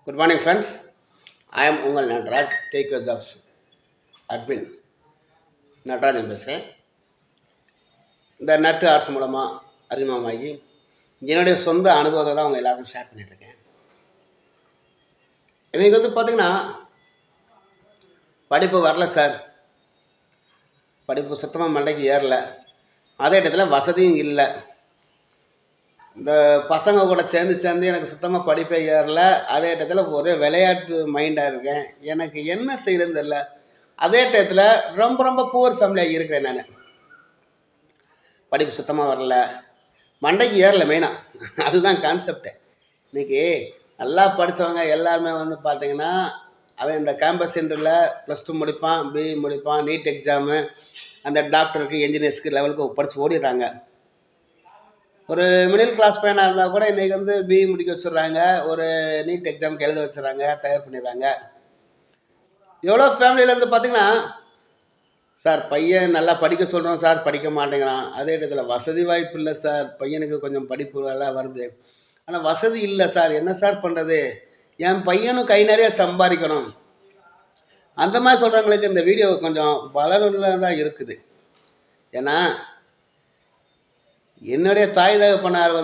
Good morning, friends. I am Ungal Nataraj, Take Your Jobs admin. Natarajan பேசுகிறேன். இந்த நட்டு arts மூலமாக அறிமுகமாகி என்னுடைய சொந்த அனுபவத்தை தான் அவங்க எல்லாருக்கும் ஷேர் பண்ணிகிட்ருக்கேன். இன்றைக்கி பார்த்திங்கன்னா படிப்பு வரல சார், படிப்பு சுத்தமாக மண்டைக்கு ஏறல, அதே இடத்துல வசதியும் இல்லை. இந்த பசங்க கூட சேர்ந்து எனக்கு சுத்தமாக படிப்பே ஏறல, அதே இடத்துல ஒரே விளையாட்டு மைண்டாக இருக்கேன். எனக்கு என்ன செய்கிறதுன்னு தெரியல. அதே டயத்தில் ரொம்ப ரொம்ப புவர் ஃபேமிலியாக இருக்கிறேன். நான் படிப்பு சுத்தமாக வரல, மண்டைக்கு ஏறல மெயினாக. அதுதான் கான்செப்டு. இன்றைக்கி நல்லா படித்தவங்க எல்லாருமே பார்த்திங்கன்னா அவன் இந்த கேம்பஸ் சென்டரில் +2 முடிப்பான், பிஇ முடிப்பான், நீட் எக்ஸாமு, அந்த டாக்டருக்கு என்ஜினியர்ஸ்க்கு லெவலுக்கு படித்து ஓடிடுறாங்க. ஒரு மிடில் கிளாஸ் பையனாக இருந்தால் கூட இன்றைக்கி பிஇ முடிக்க வச்சுட்றாங்க, ஒரு நீட் எக்ஸாமுக்கு எழுத வச்சுறாங்க, தயார் பண்ணிடுறாங்க. எவ்வளோ ஃபேமிலியிலேருந்து பார்த்திங்கன்னா சார் பையன் நல்லா படிக்க சொல்கிறோம் சார், படிக்க மாட்டேங்கிறான். அதே இடத்துல வசதி வாய்ப்பு இல்லை சார், பையனுக்கு கொஞ்சம் படிப்பு எல்லாம் வருது, ஆனால் வசதி இல்லை சார், என்ன சார் பண்ணுறது, என் பையனும் கை நிறைய சம்பாதிக்கணும். அந்த மாதிரி சொல்கிறவங்களுக்கு இந்த வீடியோ கொஞ்சம் பலனுள்ளதாக இருக்குது. ஏன்னா என்னுடைய தாய் தகப்பனார்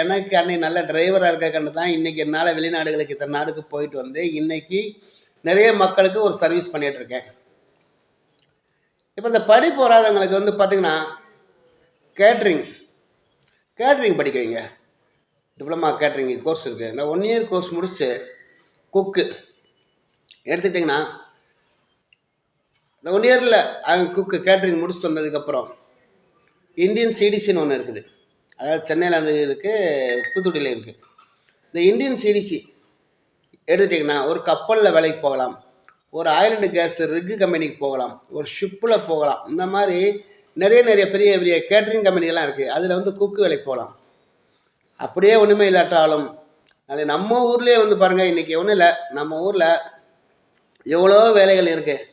எனக்கு அன்னைக்கு நல்ல டிரைவராக இருக்க கண்டு தான் இன்றைக்கி என்னால் வெளிநாடுகளுக்கு இத்தனை நாடுக்கு போயிட்டு இன்றைக்கி நிறைய மக்களுக்கு ஒரு சர்வீஸ் பண்ணிகிட்ருக்கேன். இப்போ இந்த படிப்பு வராதவங்களுக்கு பார்த்திங்கன்னா கேட்ரிங் படிக்க வைங்க. டிப்ளமா கேட்ரிங் கோர்ஸ் இருக்குது. இந்த 1 இயர் கோர்ஸ் முடிச்சு குக்கு எடுத்துக்கிட்டிங்கன்னா இந்த 1 இயரில் அவன் குக்கு கேட்ரிங் முடிச்சுட்டு வந்ததுக்கப்புறம் இந்தியன் சிடிசின்னு ஒன்று இருக்குது. அதாவது சென்னையில் இருக்குது, தூத்துக்குடியில் இருக்குது. இந்த இந்தியன் சிடிசி எடுத்துட்டிங்கன்னா ஒரு கப்பலில் வேலைக்கு போகலாம், ஒரு ஆயில் அண்ட் கேஸ் ரிக்கு கம்பெனிக்கு போகலாம், ஒரு ஷிப்பில் போகலாம். இந்த மாதிரி நிறைய பெரிய பெரிய கேட்ரிங் கம்பெனிகள்லாம் இருக்குது. அதில் குக்கு வேலைக்கு போகலாம். அப்படியே ஒன்றுமே இல்லாட்டாலும் அது நம்ம ஊர்லேயே பாருங்கள், இன்றைக்கி ஒன்றும் இல்லை, நம்ம ஊரில் எவ்வளோ வேலைகள் இருக்குது.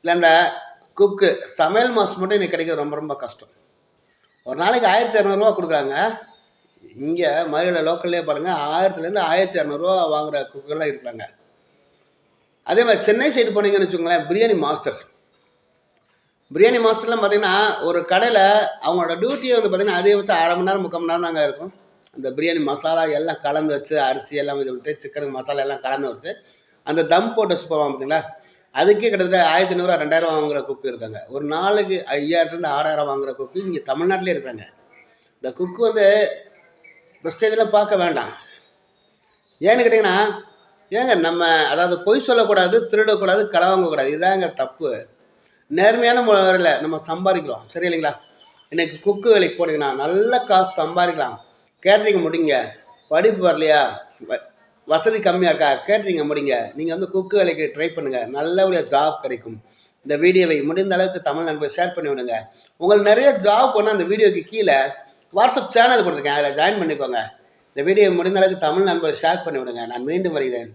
இல்லை அந்த குக்கு சமையல் மாஸ்டர் மட்டும் இன்றைக்கி கிடைக்கிறது ரொம்ப ரொம்ப கஷ்டம். ஒரு நாளைக்கு 1200 கொடுக்குறாங்க. இங்கே மதுரையில் லோக்கல்லே பாருங்கள், 1000லேருந்து 1200 வாங்குகிற குக்கெல்லாம் இருக்கிறாங்க. அதே மாதிரி சென்னை சைடு போனீங்கன்னு வச்சுக்கோங்களேன், பிரியாணி மாஸ்டர்லாம் பார்த்திங்கன்னா ஒரு கடையில் அவங்களோட டியூட்டியை பார்த்திங்கன்னா அதிகபட்சம் 1/2 மணி நேரம் 3/4 மணி நேரம் தாங்க இருக்கும். அந்த பிரியாணி மசாலா எல்லாம் கலந்து வச்சு, அரிசி எல்லாம் இது விட்டு, சிக்கனுக்கு மசாலா எல்லாம் கலந்து வச்சு அந்த தம் போட்டு வச்சு போவாங்க பார்த்திங்களா, அதுக்கே கிட்டத்தட்ட 1500 2000 வாங்குகிற குக்கு இருக்காங்க. ஒரு நாளைக்கு 5000லேருந்து 6000 வாங்குகிற குக்கு இங்கே தமிழ்நாட்டிலே இருக்காங்க. இந்த குக்கு ப்ரெஸ்டேஜெலாம் பார்க்க வேண்டாம். ஏன்னு கேட்டிங்கன்னா, ஏங்க நம்ம அதாவது பொய் சொல்லக்கூடாது, திருடக்கூடாது, களை வாங்கக்கூடாது, இதுதாங்க தப்பு. நேர்மையான முறையில் நம்ம சம்பாதிக்கிறோம், சரி இல்லைங்களா? இன்றைக்கி குக்கு வேலைக்கு போனீங்கன்னா நல்ல காசு சம்பாதிக்கலாம். கேட்ரிங் முடிங்க. படிப்பு வரலையா, வசதி கம்மியாக இருக்கா, கேட்ரிங்கை முடிங்க. நீங்கள் குக்கு வேலைக்கு ட்ரை பண்ணுங்கள், நல்லபடியாக ஜாப் கிடைக்கும். இந்த வீடியோவை முடிந்த அளவுக்கு தமிழ் நண்பர் ஷேர் பண்ணி விடுங்க. உங்களுக்கு நிறைய ஜாப் பண்ணால் அந்த வீடியோக்கு கீழே வாட்ஸ்அப் சேனல் கொடுத்துருக்கேன், அதில் ஜாயின் பண்ணிக்கோங்க. இந்த வீடியோ முடிந்த அளவுக்கு தமிழ் நண்பர் ஷேர் பண்ணி விடுங்க. நான் மீண்டும் வருகிறேன்.